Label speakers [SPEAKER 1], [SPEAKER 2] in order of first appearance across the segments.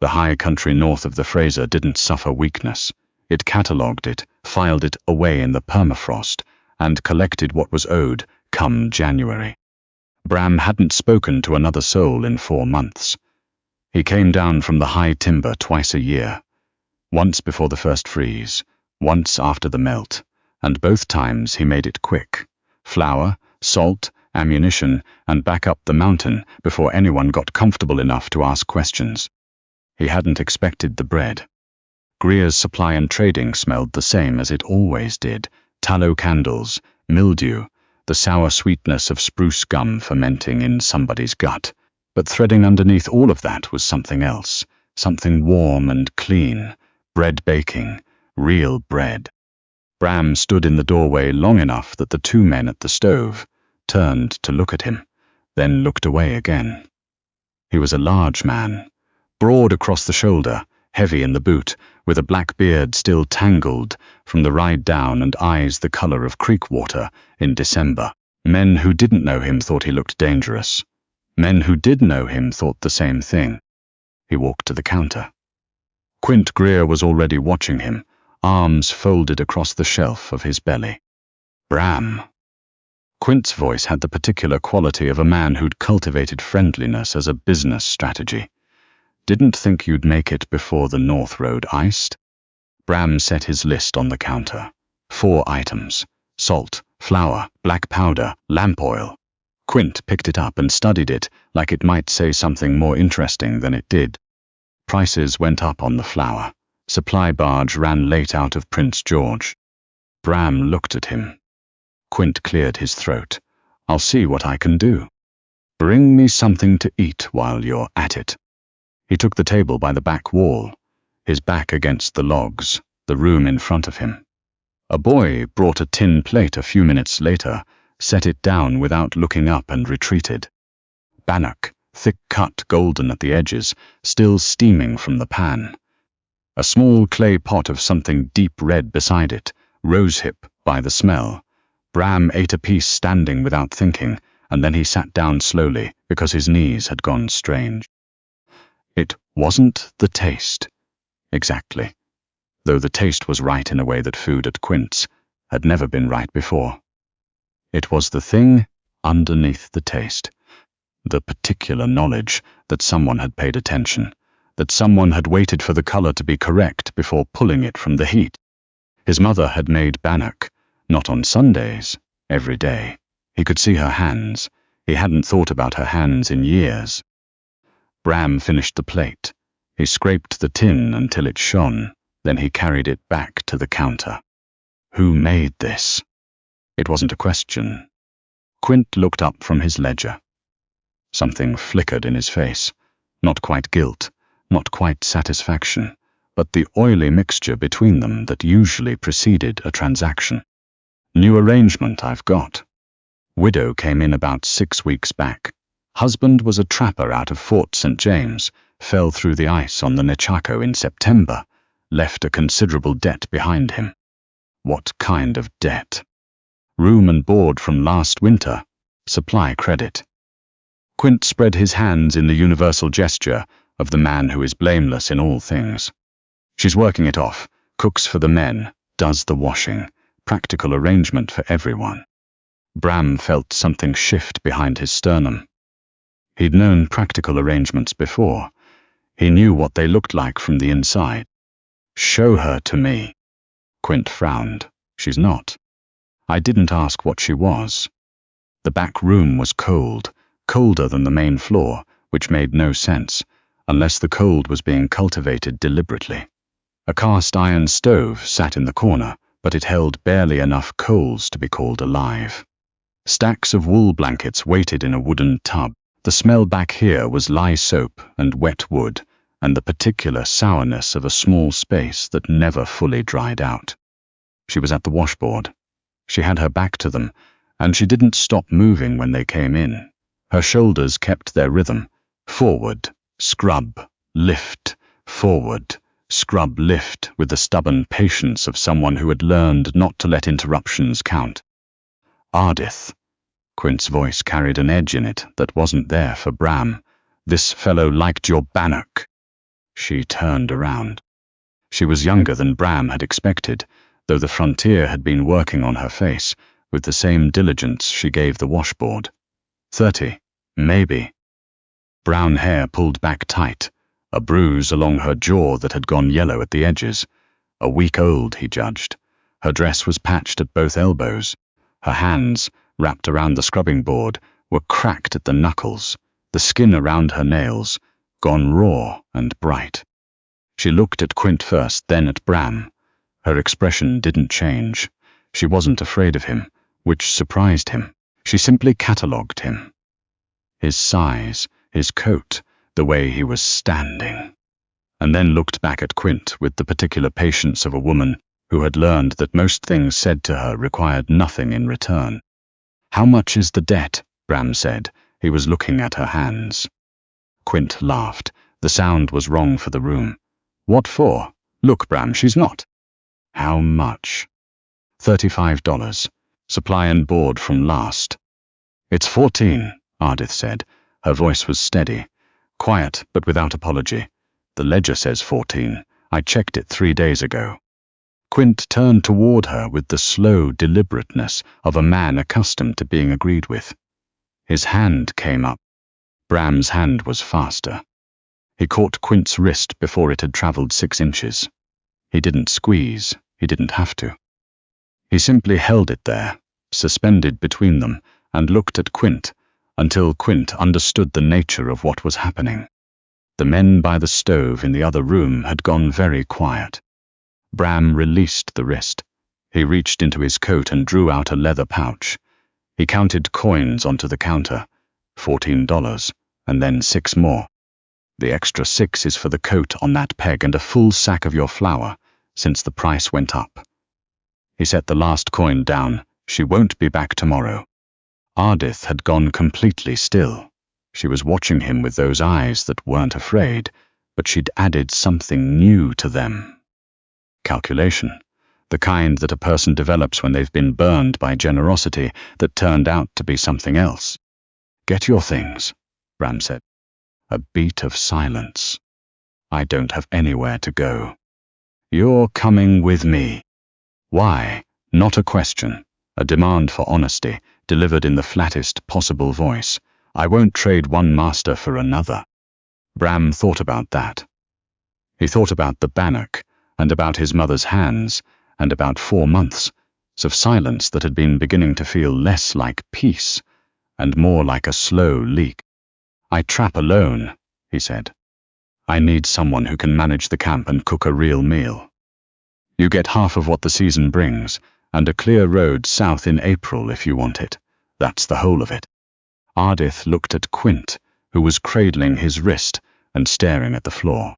[SPEAKER 1] The high country north of the Fraser didn't suffer weakness. It catalogued it, filed it away in the permafrost, and collected what was owed come January. Bram hadn't spoken to another soul in 4 months. He came down from the high timber twice a year, once before the first freeze, once after the melt, and both times he made it quick. Flour, salt, ammunition, and back up the mountain before anyone got comfortable enough to ask questions. He hadn't expected the bread. Greer's supply and trading smelled the same as it always did: tallow candles, mildew, the sour sweetness of spruce gum fermenting in somebody's gut. But threading underneath all of that was something else, something warm and clean, bread baking, real bread. Bram stood in the doorway long enough that the 2 men at the stove turned to look at him, then looked away again. He was a large man, broad across the shoulder, heavy in the boot, with a black beard still tangled from the ride down and eyes the color of creek water in December. Men who didn't know him thought he looked dangerous. Men who did know him thought the same thing. He walked to the counter. Quint Greer was already watching him, arms folded across the shelf of his belly. Bram. Quint's voice had the particular quality of a man who'd cultivated friendliness as a business strategy. Didn't think you'd make it before the North Road iced? Bram set his list on the counter. 4 items: salt, flour, black powder, lamp oil. Quint picked it up and studied it like it might say something more interesting than it did. Prices went up on the flour. Supply barge ran late out of Prince George. Bram looked at him. Quint cleared his throat. I'll see what I can do. Bring me something to eat while you're at it. He took the table by the back wall, his back against the logs, the room in front of him. A boy brought a tin plate a few minutes later, set it down without looking up and retreated. Bannock, thick cut, golden at the edges, still steaming from the pan. A small clay pot of something deep red beside it, rosehip by the smell. Bram ate a piece standing without thinking, and then he sat down slowly because his knees had gone strange. It wasn't the taste, exactly, though the taste was right in a way that food at Quint's had never been right before. It was the thing underneath the taste, the particular knowledge that someone had paid attention, that someone had waited for the color to be correct before pulling it from the heat. His mother had made bannock, not on Sundays, every day. He could see her hands. He hadn't thought about her hands in years. Bram finished the plate. He scraped the tin until it shone, then he carried it back to the counter. Who made this? It wasn't a question. Quint looked up from his ledger. Something flickered in his face. Not quite guilt, not quite satisfaction, but the oily mixture between them that usually preceded a transaction. New arrangement I've got. Widow came in about 6 weeks back. Husband was a trapper out of Fort St. James, fell through the ice on the Nechako in September, left a considerable debt behind him. What kind of debt? Room and board from last winter, supply credit. Quint spread his hands in the universal gesture of the man who is blameless in all things. She's working it off, cooks for the men, does the washing, practical arrangement for everyone. Bram felt something shift behind his sternum. He'd known practical arrangements before. He knew what they looked like from the inside. Show her to me. Quint frowned. She's not. I didn't ask what she was. The back room was cold, colder than the main floor, which made no sense, unless the cold was being cultivated deliberately. A cast iron stove sat in the corner, but it held barely enough coals to be called alive. Stacks of wool blankets waited in a wooden tub. The smell back here was lye soap and wet wood, and the particular sourness of a small space that never fully dried out. She was at the washboard. She had her back to them, and she didn't stop moving when they came in. Her shoulders kept their rhythm. Forward, scrub, lift, forward, scrub, lift, with the stubborn patience of someone who had learned not to let interruptions count. Ardith. Quint's voice carried an edge in it that wasn't there for Bram. This fellow liked your bannock. She turned around. She was younger than Bram had expected, though the frontier had been working on her face with the same diligence she gave the washboard. 30, maybe. Brown hair pulled back tight, a bruise along her jaw that had gone yellow at the edges. A week old, he judged. Her dress was patched at both elbows. Her hands, wrapped around the scrubbing board, were cracked at the knuckles, the skin around her nails, gone raw and bright. She looked at Quint first, then at Bram. Her expression didn't change. She wasn't afraid of him, which surprised him. She simply catalogued him. His size, his coat, the way he was standing. And then looked back at Quint with the particular patience of a woman who had learned that most things said to her required nothing in return. "How much is the debt?" Bram said. He was looking at her hands. Quint laughed. The sound was wrong for the room. "What for? Look, Bram, she's not." "How much?" $35. Supply and board from last. "It's 14, Ardith said. Her voice was steady, quiet but without apology. "The ledger says 14. I checked it 3 days ago." Quint turned toward her with the slow deliberateness of a man accustomed to being agreed with. His hand came up. Bram's hand was faster. He caught Quint's wrist before it had traveled 6 inches. He didn't squeeze. He didn't have to. He simply held it there, suspended between them, and looked at Quint until Quint understood the nature of what was happening. The men by the stove in the other room had gone very quiet. Bram released the wrist. He reached into his coat and drew out a leather pouch. He counted coins onto the counter, $14, and then 6 more. "The extra 6 is for the coat on that peg and a full sack of your flour, since the price went up." He set the last coin down. "She won't be back tomorrow." Ardith had gone completely still. She was watching him with those eyes that weren't afraid, but she'd added something new to them. Calculation, the kind that a person develops when they've been burned by generosity that turned out to be something else. "Get your things," Bram said. A beat of silence. "I don't have anywhere to go." "You're coming with me." Why? Not a question. A demand for honesty, delivered in the flattest possible voice. "I won't trade one master for another." Bram thought about that. He thought about the bannock, and about his mother's hands, and about 4 months of silence that had been beginning to feel less like peace, and more like a slow leak. "I trap alone," he said. "I need someone who can manage the camp and cook a real meal. You get half of what the season brings, and a clear road south in April if you want it. That's the whole of it." Ardith looked at Quint, who was cradling his wrist and staring at the floor.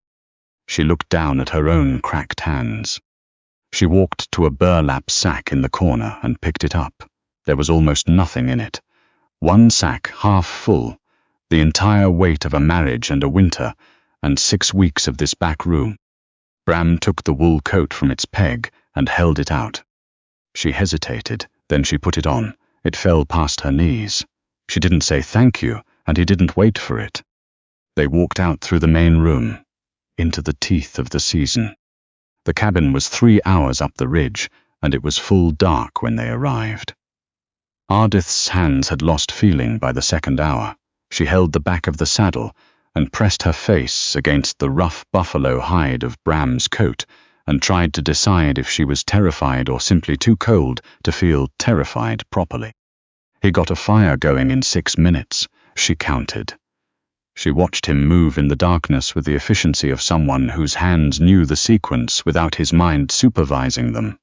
[SPEAKER 1] She looked down at her own cracked hands. She walked to a burlap sack in the corner and picked it up. There was almost nothing in it. 1 sack half full, the entire weight of a marriage and a winter, and 6 weeks of this back room. Bram took the wool coat from its peg and held it out. She hesitated, then she put it on. It fell past her knees. She didn't say thank you, and he didn't wait for it. They walked out through the main room, into the teeth of the season. The cabin was 3 hours up the ridge, and it was full dark when they arrived. Ardith's hands had lost feeling by the 2nd hour. She held the back of the saddle and pressed her face against the rough buffalo hide of Bram's coat and tried to decide if she was terrified or simply too cold to feel terrified properly. He got a fire going in 6 minutes, she counted. She watched him move in the darkness with the efficiency of someone whose hands knew the sequence without his mind supervising them.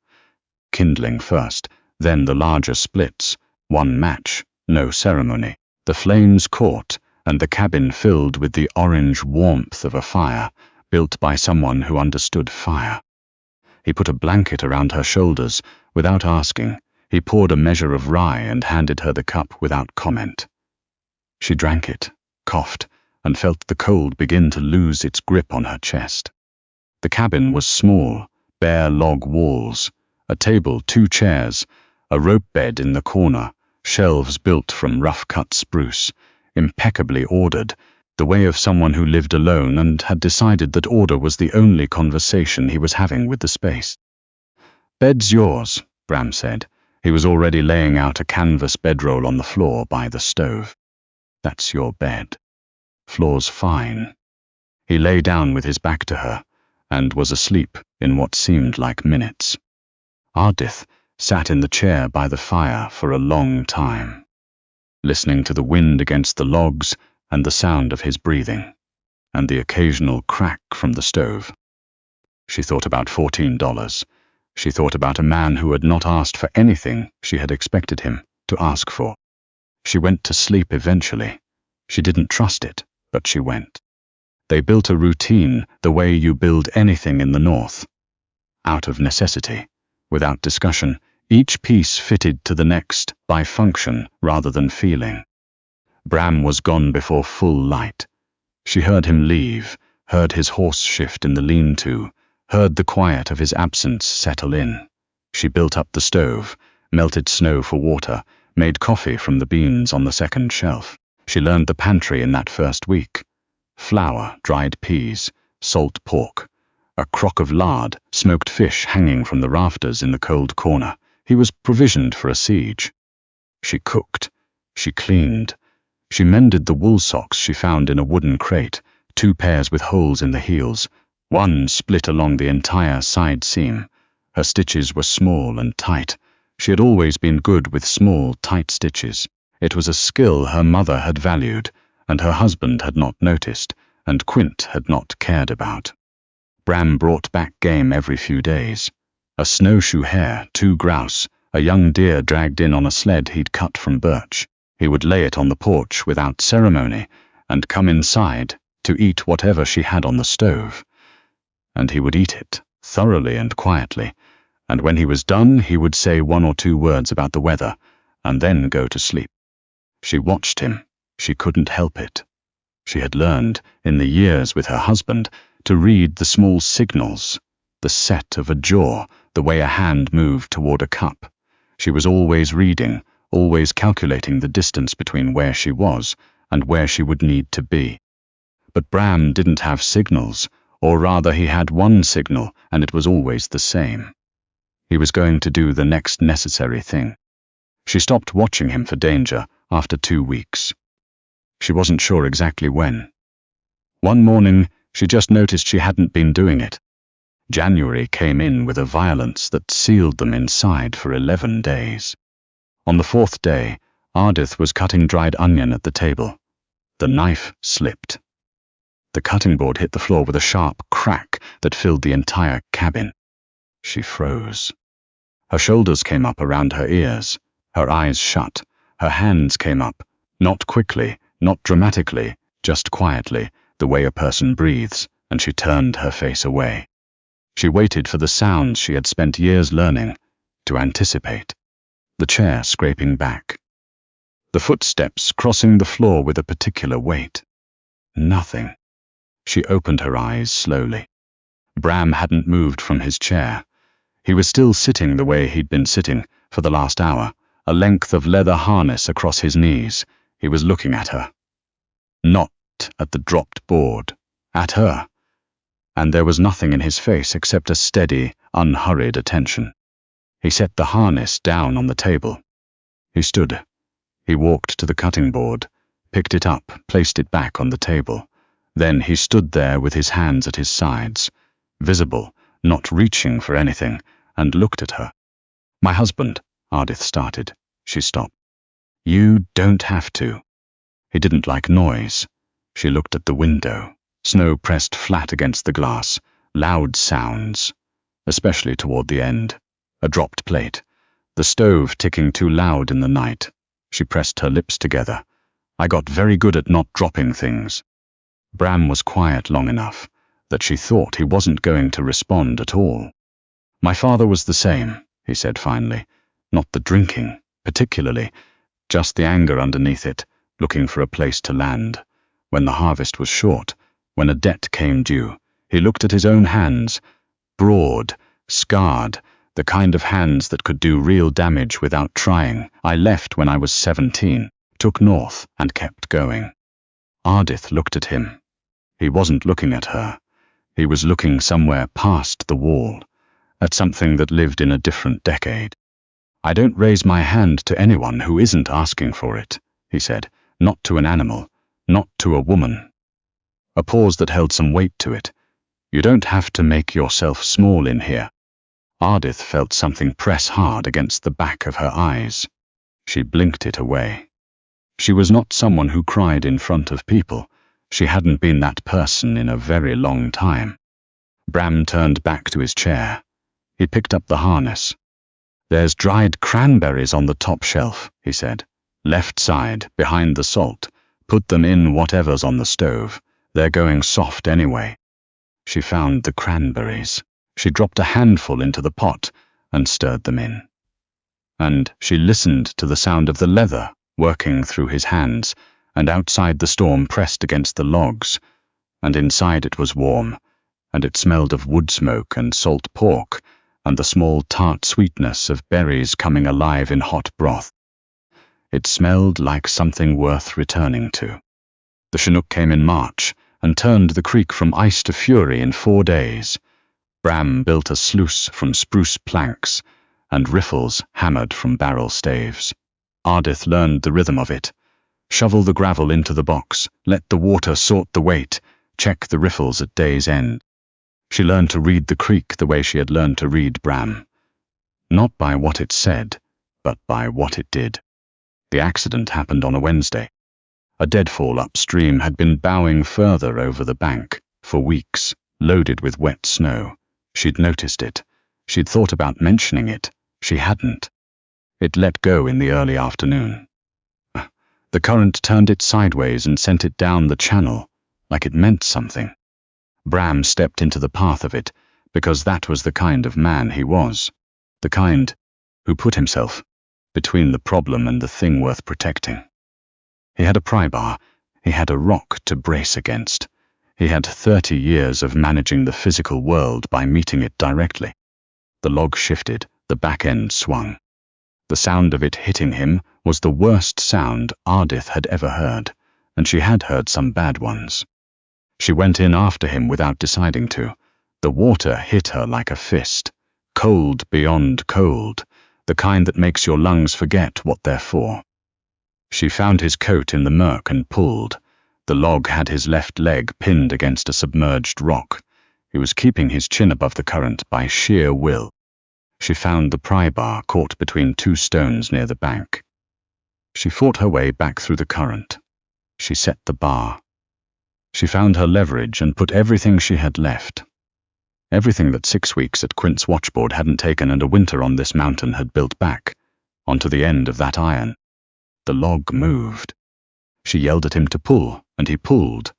[SPEAKER 1] Kindling first, then the larger splits, 1 match, no ceremony. The flames caught, and the cabin filled with the orange warmth of a fire, built by someone who understood fire. He put a blanket around her shoulders, without asking. He poured a measure of rye and handed her the cup without comment. She drank it, coughed, and felt the cold begin to lose its grip on her chest. The cabin was small, bare log walls, a table, 2 chairs, a rope bed in the corner, shelves built from rough-cut spruce, impeccably ordered, the way of someone who lived alone and had decided that order was the only conversation he was having with the space. "Bed's yours," Bram said. He was already laying out a canvas bedroll on the floor by the stove. "That's your bed. Floor's fine." He lay down with his back to her, and was asleep in what seemed like minutes. Ardith sat in the chair by the fire for a long time, listening to the wind against the logs and the sound of his breathing, and the occasional crack from the stove. She thought about $14. She thought about a man who had not asked for anything she had expected him to ask for. She went to sleep eventually. She didn't trust it, but she went. They built a routine the way you build anything in the north. Out of necessity, without discussion, each piece fitted to the next by function rather than feeling. Bram was gone before full light. She heard him leave, heard his horse shift in the lean-to, heard the quiet of his absence settle in. She built up the stove, melted snow for water, made coffee from the beans on the second shelf. She learned the pantry in that first week. Flour, dried peas, salt pork, a crock of lard, smoked fish hanging from the rafters in the cold corner. He was provisioned for a siege. She cooked. She cleaned. She mended the wool socks she found in a wooden crate, 2 pairs with holes in the heels, one split along the entire side seam. Her stitches were small and tight. She had always been good with small, tight stitches. It was a skill her mother had valued, and her husband had not noticed, and Quint had not cared about. Bram brought back game every few days. A snowshoe hare, 2 grouse, a young deer dragged in on a sled he'd cut from birch. He would lay it on the porch without ceremony, and come inside to eat whatever she had on the stove. And he would eat it, thoroughly and quietly, and when he was done he would say 1 or 2 words about the weather, and then go to sleep. She watched him. She couldn't help it. She had learned, in the years with her husband, to read the small signals, the set of a jaw, the way a hand moved toward a cup. She was always reading, always calculating the distance between where she was and where she would need to be. But Bram didn't have signals, or rather he had one signal, and it was always the same. He was going to do the next necessary thing. She stopped watching him for danger after 2 weeks. She wasn't sure exactly when. One morning, she just noticed she hadn't been doing it. January came in with a violence that sealed them inside for 11 days. On the 4th day, Ardith was cutting dried onion at the table. The knife slipped. The cutting board hit the floor with a sharp crack that filled the entire cabin. She froze. Her shoulders came up around her ears, her eyes shut, her hands came up, not quickly, not dramatically, just quietly, the way a person breathes, and she turned her face away. She waited for the sounds she had spent years learning, to anticipate. The chair scraping back. The footsteps crossing the floor with a particular weight. Nothing. She opened her eyes slowly. Bram hadn't moved from his chair. He was still sitting the way he'd been sitting for the last hour, a length of leather harness across his knees. He was looking at her. Not at the dropped board. At her. And there was nothing in his face except a steady, unhurried attention. He set the harness down on the table. He stood. He walked to the cutting board, picked it up, placed it back on the table. Then he stood there with his hands at his sides, visible, not reaching for anything, and looked at her. "My husband," Ardith started. She stopped. "You don't have to." He didn't like noise. She looked at the window. Snow pressed flat against the glass. Loud sounds, especially toward the end. A dropped plate. The stove ticking too loud in the night. She pressed her lips together. "I got very good at not dropping things." Bram was quiet long enough that she thought he wasn't going to respond at all. "My father was the same," he said finally. "Not the drinking, particularly, just the anger underneath it, looking for a place to land. When the harvest was short, when a debt came due, he looked at his own hands, broad, scarred, the kind of hands that could do real damage without trying. I left when I was 17, took north, and kept going." Ardith looked at him. He wasn't looking at her. He was looking somewhere past the wall, at something that lived in a different decade. "I don't raise my hand to anyone who isn't asking for it," he said. "Not to an animal, not to a woman." A pause that held some weight to it. "You don't have to make yourself small in here." Ardith felt something press hard against the back of her eyes. She blinked it away. She was not someone who cried in front of people. She hadn't been that person in a very long time. Bram turned back to his chair. He picked up the harness. "There's dried cranberries on the top shelf," he said. "Left side, behind the salt. Put them in whatever's on the stove. They're going soft anyway." She found the cranberries. She dropped a handful into the pot and stirred them in. And she listened to the sound of the leather working through his hands, and outside the storm pressed against the logs, and inside it was warm, and it smelled of wood smoke and salt pork, and the small tart sweetness of berries coming alive in hot broth. It smelled like something worth returning to. The Chinook came in March and turned the creek from ice to fury in 4 days. Bram built a sluice from spruce planks, and riffles hammered from barrel staves. Ardith learned the rhythm of it. Shovel the gravel into the box, let the water sort the weight, check the riffles at day's end. She learned to read the creek the way she had learned to read Bram. Not by what it said, but by what it did. The accident happened on a Wednesday. A deadfall upstream had been bowing further over the bank for weeks, loaded with wet snow. She'd noticed it. She'd thought about mentioning it. She hadn't. It let go in the early afternoon. The current turned it sideways and sent it down the channel, like it meant something. Bram stepped into the path of it, because that was the kind of man he was. The kind who put himself between the problem and the thing worth protecting. He had a pry bar. He had a rock to brace against. He had 30 years of managing the physical world by meeting it directly. The log shifted, the back end swung. The sound of it hitting him was the worst sound Ardith had ever heard, and she had heard some bad ones. She went in after him without deciding to. The water hit her like a fist, cold beyond cold, the kind that makes your lungs forget what they're for. She found his coat in the murk and pulled. The log had his left leg pinned against a submerged rock. He was keeping his chin above the current by sheer will. She found the pry bar caught between 2 stones near the bank. She fought her way back through the current. She set the bar. She found her leverage and put everything she had left. Everything that 6 weeks at Quint's watchboard hadn't taken and a winter on this mountain had built back, onto the end of that iron. The log moved. She yelled at him to pull, and he pulled.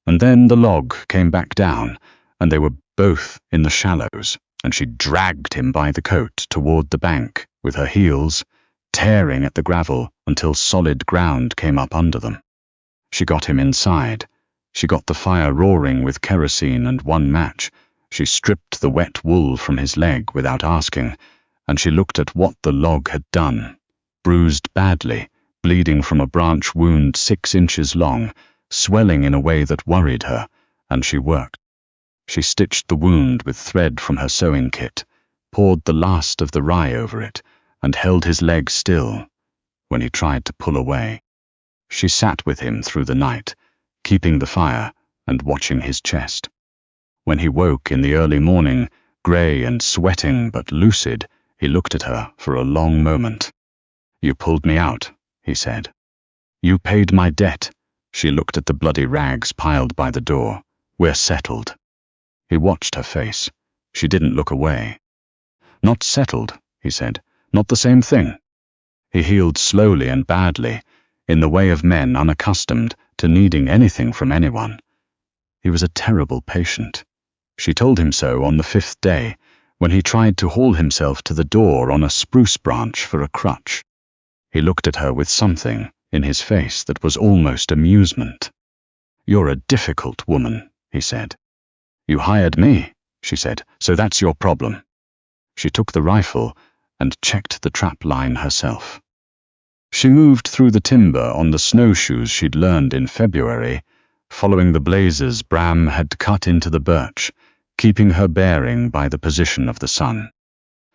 [SPEAKER 1] And then the log came back down, and they were both in the shallows, and she dragged him by the coat toward the bank, with her heels, tearing at the gravel until solid ground came up under them. She got him inside. She got the fire roaring with kerosene and 1 match. She stripped the wet wool from his leg without asking, and she looked at what the log had done. Bruised badly, bleeding from a branch wound 6 inches long, swelling in a way that worried her, and she worked. She stitched the wound with thread from her sewing kit, poured the last of the rye over it, and held his leg still when he tried to pull away. She sat with him through the night, keeping the fire and watching his chest. When he woke in the early morning, grey and sweating but lucid, he looked at her for a long moment. "You pulled me out," he said. "You paid my debt." She looked at the bloody rags piled by the door. "We're settled." He watched her face. She didn't look away. "Not settled," he said. "Not the same thing." He healed slowly and badly, in the way of men unaccustomed to needing anything from anyone. He was a terrible patient. She told him so on the 5th day, when he tried to haul himself to the door on a spruce branch for a crutch. He looked at her with something in his face that was almost amusement. "You're a difficult woman," he said. "You hired me," she said, "so that's your problem." She took the rifle and checked the trap line herself. She moved through the timber on the snowshoes she'd learned in February, following the blazes Bram had cut into the birch, keeping her bearing by the position of the sun.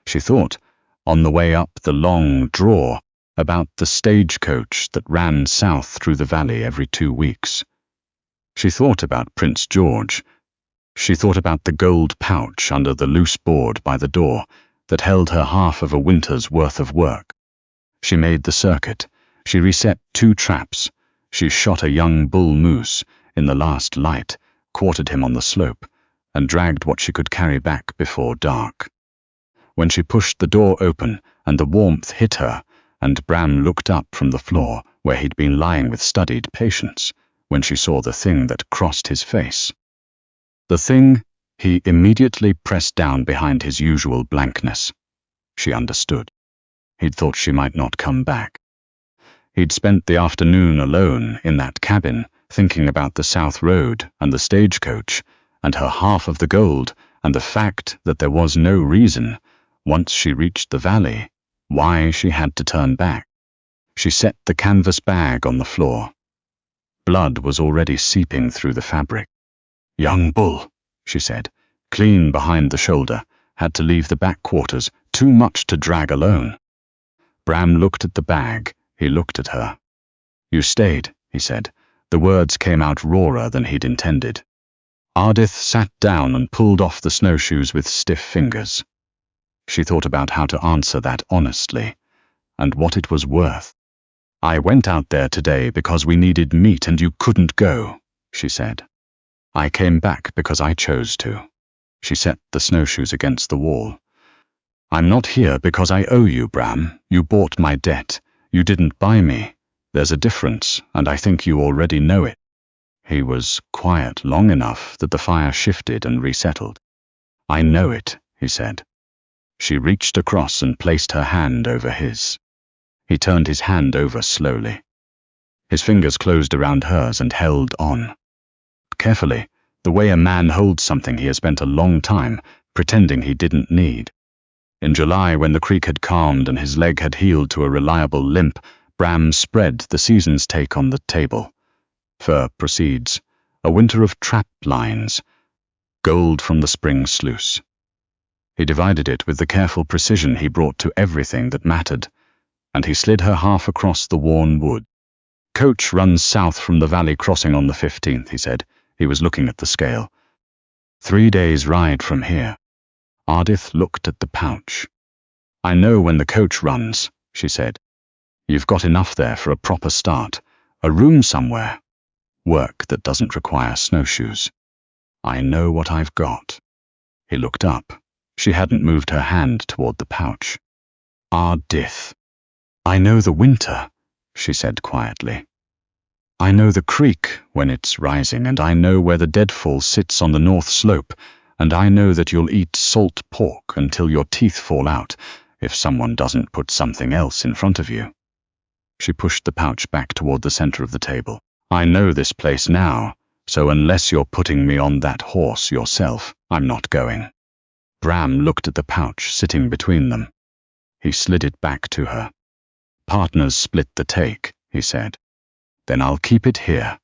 [SPEAKER 1] She thought, on the way up the long draw, about the stagecoach that ran south through the valley every 2 weeks. She thought about Prince George. She thought about the gold pouch under the loose board by the door that held her half of a winter's worth of work. She made the circuit. She reset 2 traps. She shot a young bull moose in the last light, quartered him on the slope, and dragged what she could carry back before dark. When she pushed the door open and the warmth hit her, and Bram looked up from the floor where he'd been lying with studied patience, when she saw the thing that crossed his face. The thing he immediately pressed down behind his usual blankness. She understood. He'd thought she might not come back. He'd spent the afternoon alone in that cabin, thinking about the South Road and the stagecoach, and her half of the gold, and the fact that there was no reason, once she reached the valley, why she had to turn back. She set the canvas bag on the floor. Blood was already seeping through the fabric. "Young bull," she said, clean behind the shoulder, had to leave the back quarters, too much to drag alone. Bram looked at the bag. He looked at her. "You stayed," he said. The words came out rawer than he'd intended. Ardith sat down and pulled off the snowshoes with stiff fingers. She thought about how to answer that honestly, and what it was worth. "I went out there today because we needed meat and you couldn't go," she said. "I came back because I chose to." She set the snowshoes against the wall. "I'm not here because I owe you, Bram. You bought my debt. You didn't buy me. There's a difference, and I think you already know it." He was quiet long enough that the fire shifted and resettled. "I know it," he said. She reached across and placed her hand over his. He turned his hand over slowly. His fingers closed around hers and held on. Carefully, the way a man holds something he has spent a long time pretending he didn't need. In July, when the creek had calmed and his leg had healed to a reliable limp, Bram spread the season's take on the table. Fur proceeds, a winter of trap lines, gold from the spring sluice. He divided it with the careful precision he brought to everything that mattered, and he slid her half across the worn wood. "Coach runs south from the valley crossing on the 15th, he said. He was looking at the scale. 3 days' ride from here. Ardith looked at the pouch. "I know when the coach runs," she said. "You've got enough there for a proper start. A room somewhere. Work that doesn't require snowshoes. I know what I've got." He looked up. She hadn't moved her hand toward the pouch. "Ardith. I know the winter," she said quietly. "I know the creek when it's rising, and I know where the deadfall sits on the north slope, and I know that you'll eat salt pork until your teeth fall out if someone doesn't put something else in front of you." She pushed the pouch back toward the center of the table. "I know this place now, so unless you're putting me on that horse yourself, I'm not going." Bram looked at the pouch sitting between them. He slid it back to her. "Partners split the take," he said. "Then I'll keep it here."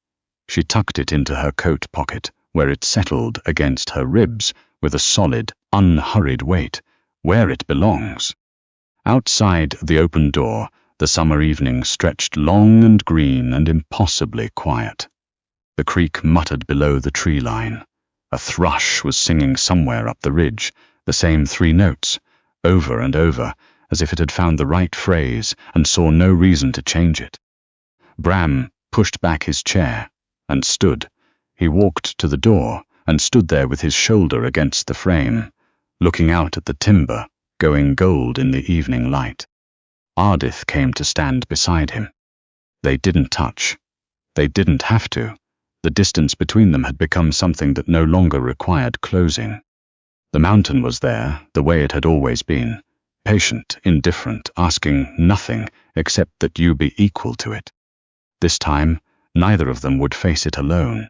[SPEAKER 1] She tucked it into her coat pocket, where it settled against her ribs with a solid, unhurried weight, where it belongs. Outside the open door, the summer evening stretched long and green and impossibly quiet. The creek muttered below the tree line. A thrush was singing somewhere up the ridge, the same 3 notes, over and over, as if it had found the right phrase and saw no reason to change it. Bram pushed back his chair and stood. He walked to the door and stood there with his shoulder against the frame, looking out at the timber, going gold in the evening light. Ardith came to stand beside him. They didn't touch. They didn't have to. The distance between them had become something that no longer required closing. The mountain was there, the way it had always been, patient, indifferent, asking nothing except that you be equal to it. This time, neither of them would face it alone.